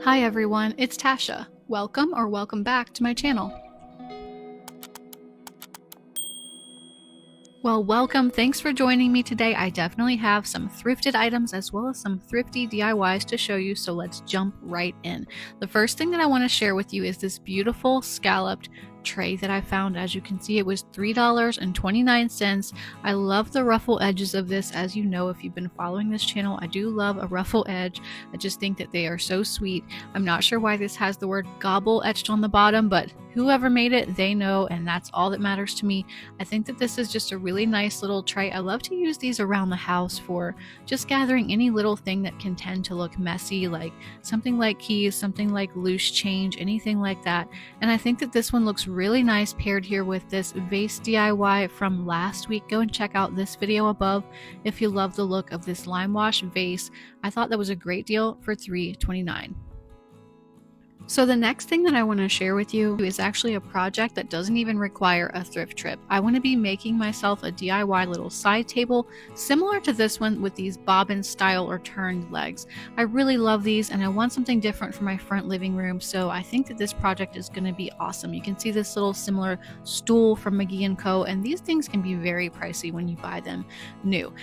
Hi everyone, it's Tasha. Welcome back to my channel. Well, welcome. Thanks for joining me today. I definitely have some thrifted items as well as some thrifty DIYs to show you, so let's jump right in. The first thing that I want to share with you is this beautiful scalloped tray that I found. As you can see, it was $3.29. I love the ruffle edges of this. As you know, if you've been following this channel, I do love a ruffle edge. I just think that they are so sweet. I'm not sure why this has the word gobble etched on the bottom, but whoever made it, they know, and that's all that matters to me. I think that this is just a really nice little tray. I love to use these around the house for just gathering any little thing that can tend to look messy, like something like keys, something like loose change, anything like that. And I think that this one looks really nice paired here with this vase DIY from last week. Go and check out this video above if you love the look of this lime wash vase. I thought that was a great deal for $3.29. So the next thing that I want to share with you is actually a project that doesn't even require a thrift trip. I want to be making myself a DIY little side table similar to this one with these bobbin style or turned legs. I really love these and I want something different for my front living room, so I think that this project is going to be awesome. You can see this little similar stool from McGee & Co, and these things can be very pricey when you buy them new.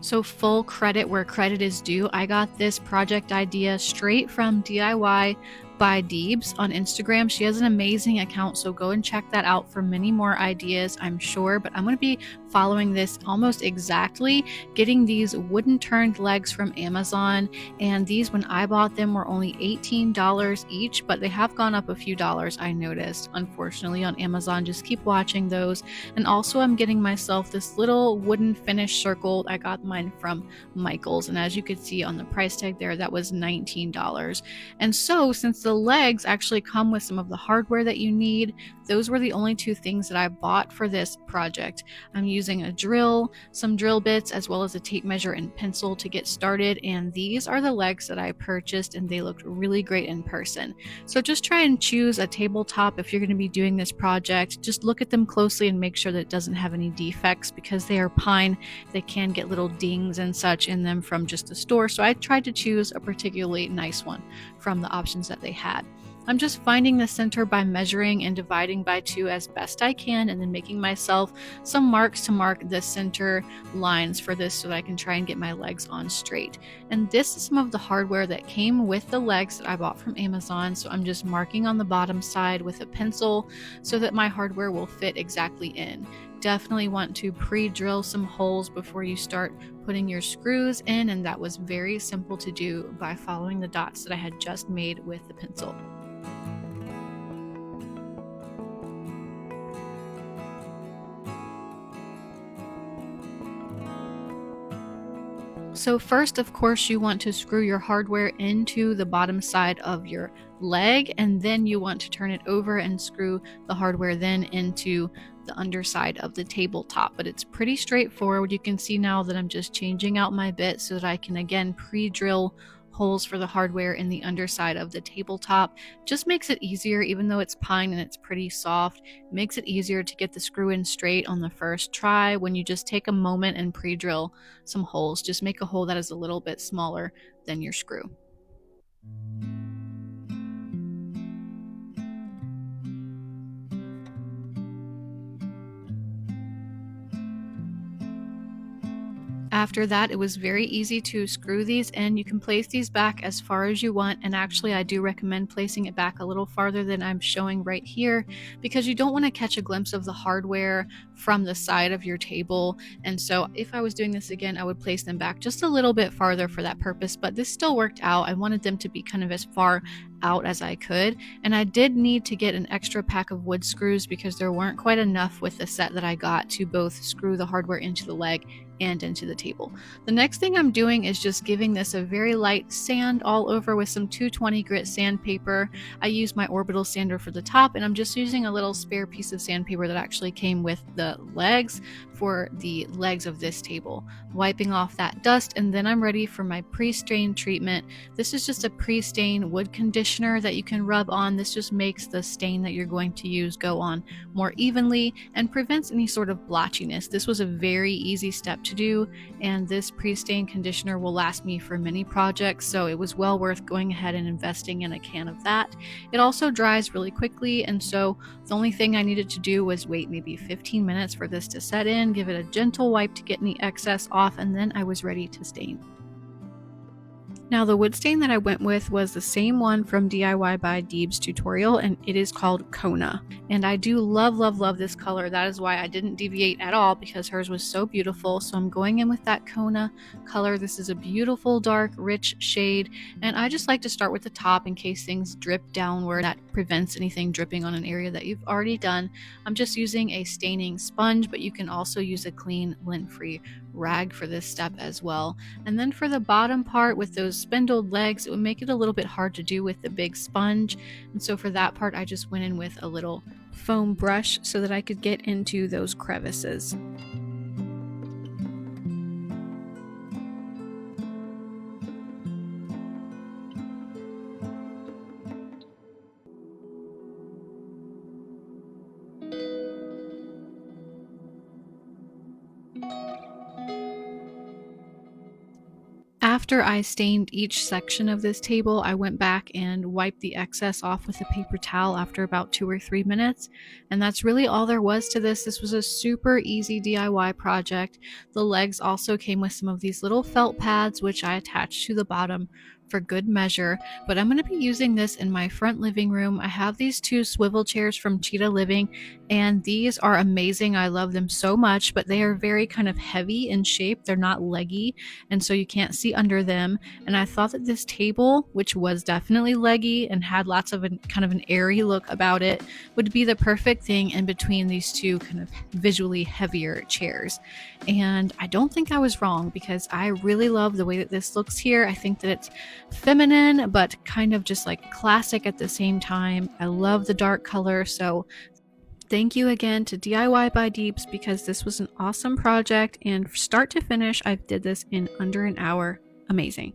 So full credit where credit is due. I got this project idea straight from DIY by Deebs on Instagram. She has an amazing account, so go and check that out for many more ideas, I'm sure. But I'm going to be following this almost exactly, getting these wooden turned legs from Amazon. And these, when I bought them, were only $18 each, but they have gone up a few dollars, I noticed, unfortunately, on Amazon. Just keep watching those. And also I'm getting myself this little wooden finish circle. I got mine from Michael's, and as you could see on the price tag there, that was $19. And so since the legs actually come with some of the hardware that you need, those were the only two things that I bought for this project. I'm using a drill, some drill bits, as well as a tape measure and pencil to get started, and these are the legs that I purchased, and they looked really great in person. So just try and choose a tabletop if you're going to be doing this project. Just look at them closely and make sure that it doesn't have any defects, because they are pine. They can get little dings and such in them from just the store, so I tried to choose a particularly nice one from the options that they had. I'm just finding the center by measuring and dividing by 2 as best I can, and then making myself some marks to mark the center lines for this so that I can try and get my legs on straight. And this is some of the hardware that came with the legs that I bought from Amazon, so I'm just marking on the bottom side with a pencil so that my hardware will fit exactly in. Definitely want to pre-drill some holes before you start putting your screws in, and that was very simple to do by following the dots that I had just made with the pencil. So first, of course, you want to screw your hardware into the bottom side of your leg, and then you want to turn it over and screw the hardware then into the underside of the tabletop. But it's pretty straightforward. You can see now that I'm just changing out my bit so that I can again pre-drill holes for the hardware in the underside of the tabletop. Just makes it easier, even though it's pine and it's pretty soft. It makes it easier to get the screw in straight on the first try when you just take a moment and pre-drill some holes. Just make a hole that is a little bit smaller than your screw. After that, it was very easy to screw these in. You can place these back as far as you want, and actually I do recommend placing it back a little farther than I'm showing right here, because you don't want to catch a glimpse of the hardware from the side of your table. And so if I was doing this again, I would place them back just a little bit farther for that purpose, but this still worked out. I wanted them to be kind of as far out as I could, and I did need to get an extra pack of wood screws because there weren't quite enough with the set that I got to both screw the hardware into the leg and into the table. The next thing I'm doing is just giving this a very light sand all over with some 220 grit sandpaper. I used my orbital sander for the top, and I'm just using a little spare piece of sandpaper that actually came with the legs for the legs of this table, wiping off that dust, and then I'm ready for my pre-stain treatment. This is just a pre-stain wood conditioner that you can rub on. This just makes the stain that you're going to use go on more evenly and prevents any sort of blotchiness. This was a very easy step to do, and this pre-stain conditioner will last me for many projects, so it was well worth going ahead and investing in a can of that. It also dries really quickly, and so the only thing I needed to do was wait maybe 15 minutes for this to set in, give it a gentle wipe to get any excess off, and then I was ready to stain. Now the wood stain that I went with was the same one from DIY by Deeb's tutorial, and it is called Kona. And I do love, love, love this color. That is why I didn't deviate at all, because hers was so beautiful. So I'm going in with that Kona color. This is a beautiful, dark, rich shade. And I just like to start with the top in case things drip downward. That prevents anything dripping on an area that you've already done. I'm just using a staining sponge, but you can also use a clean, lint-free rag for this step as well. And then for the bottom part with those spindled legs, it would make it a little bit hard to do with the big sponge, and so for that part I just went in with a little foam brush so that I could get into those crevices. After I stained each section of this table, I went back and wiped the excess off with a paper towel after about 2 or 3 minutes. And that's really all there was to this. This was a super easy DIY project. The legs also came with some of these little felt pads, which I attached to the bottom for good measure, but I'm going to be using this in my front living room. I have these 2 swivel chairs from Cheetah Living, and these are amazing. I love them so much, but they are very kind of heavy in shape. They're not leggy, and so you can't see under them. And I thought that this table, which was definitely leggy and had lots of kind of an airy look about it, would be the perfect thing in between these 2 kind of visually heavier chairs. And I don't think I was wrong, because I really love the way that this looks here. I think that it's feminine but kind of just like classic at the same time. I love the dark color, so thank you again to DIY by Deeb's, because this was an awesome project, and start to finish I did this in under an hour. Amazing.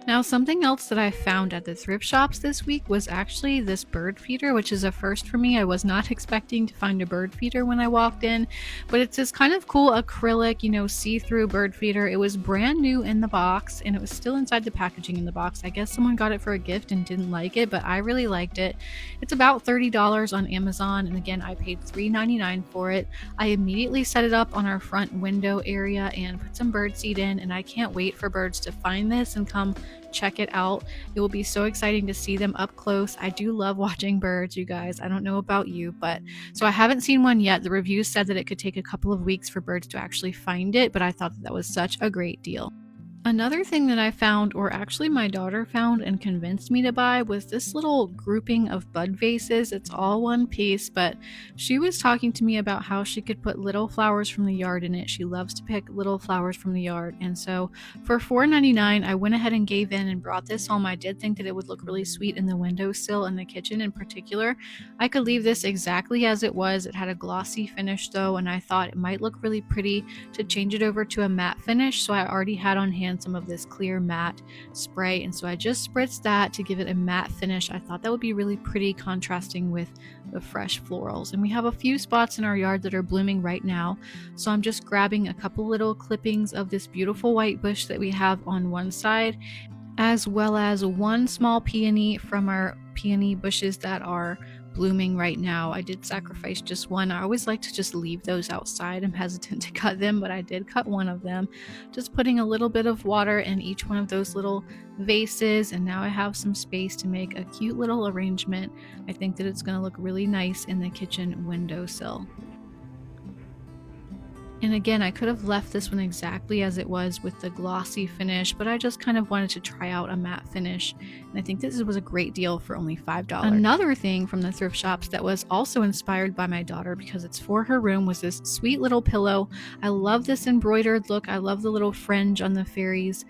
Now, something else that I found at the thrift shops this week was actually this bird feeder, which is a first for me. I was not expecting to find a bird feeder when I walked in, but it's this kind of cool acrylic, see-through bird feeder. It was brand new in the box, and it was still inside the packaging in the box. I guess someone got it for a gift and didn't like it, but I really liked it. It's about $30 on Amazon, and again, I paid $3.99 for it. I immediately set it up on our front window area and put some bird seed in, and I can't wait for birds to find this and come check it out. It will be so exciting to see them up close. I do love watching birds, you guys. I don't know about you, but so I haven't seen one yet. The reviews said that it could take a couple of weeks for birds to actually find it, but I thought that was such a great deal. Another thing that I found, or actually my daughter found and convinced me to buy, was this little grouping of bud vases. It's all one piece, but she was talking to me about how she could put little flowers from the yard in it. She loves to pick little flowers from the yard, and so for $4.99 I went ahead and gave in and brought this home. I did think that it would look really sweet in the windowsill in the kitchen in particular. I could leave this exactly as it was. It had a glossy finish though, and I thought it might look really pretty to change it over to a matte finish, so I already had on hand some of this clear matte spray, and so I just spritzed that to give it a matte finish. I thought that would be really pretty, contrasting with the fresh florals. And we have a few spots in our yard that are blooming right now, so I'm just grabbing a couple little clippings of this beautiful white bush that we have on one side, as well as one small peony from our peony bushes that are blooming right now. I did sacrifice just one. I always like to just leave those outside. I'm hesitant to cut them, but I did cut one of them, just putting a little bit of water in each one of those little vases, and now I have some space to make a cute little arrangement. I think that it's going to look really nice in the kitchen windowsill. And again, I could have left this one exactly as it was with the glossy finish, but I just kind of wanted to try out a matte finish, and I think this was a great deal for only $5. Another thing from the thrift shops that was also inspired by my daughter, because it's for her room, was this sweet little pillow. I love this embroidered look. I love the little fringe on the fairies'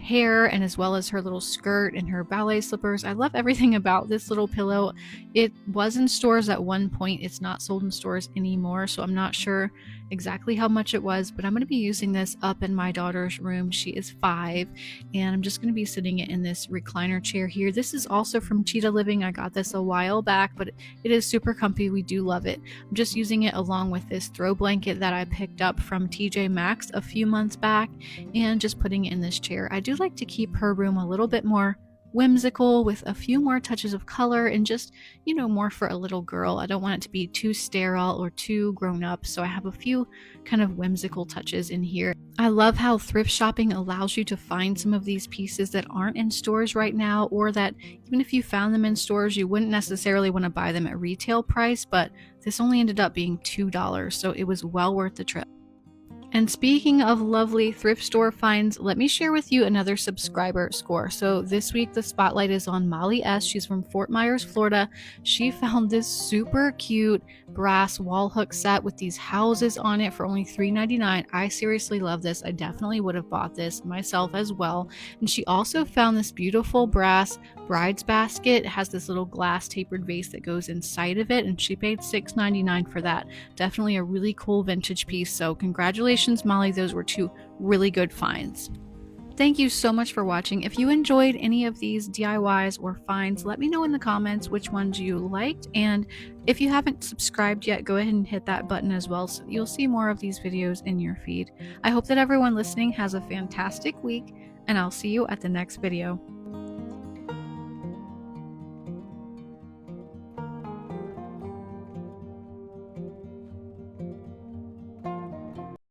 hair, and as well as her little skirt and her ballet slippers. I love everything about this little pillow. It was in stores at one point. It's not sold in stores anymore, so I'm not sure exactly how much it was, but I'm going to be using this up in my daughter's room. She is 5, and I'm just going to be sitting it in this recliner chair here. This is also from Cheetah Living. I got this a while back, but it is super comfy. We do love it. I'm just using it along with this throw blanket that I picked up from TJ Maxx a few months back, and just putting it in this chair. I do like to keep her room a little bit more whimsical with a few more touches of color and just, more for a little girl. I don't want it to be too sterile or too grown up, so I have a few kind of whimsical touches in here. I love how thrift shopping allows you to find some of these pieces that aren't in stores right now, or that even if you found them in stores, you wouldn't necessarily want to buy them at retail price, but this only ended up being $2, so it was well worth the trip. And speaking of lovely thrift store finds, let me share with you another subscriber score. So this week the spotlight is on Molly S. She's from Fort Myers, Florida. She found this super cute brass wall hook set with these houses on it for only $3.99. I seriously love this. I definitely would have bought this myself as well. And she also found this beautiful brass bride's basket. It has this little glass tapered vase that goes inside of it, and she paid $6.99 for that. Definitely a really cool vintage piece. So congratulations, Molly. Those were 2 really good finds. Thank you so much for watching. If you enjoyed any of these DIYs or finds, let me know in the comments which ones you liked. And if you haven't subscribed yet, go ahead and hit that button as well, so you'll see more of these videos in your feed. I hope that everyone listening has a fantastic week, and I'll see you at the next video.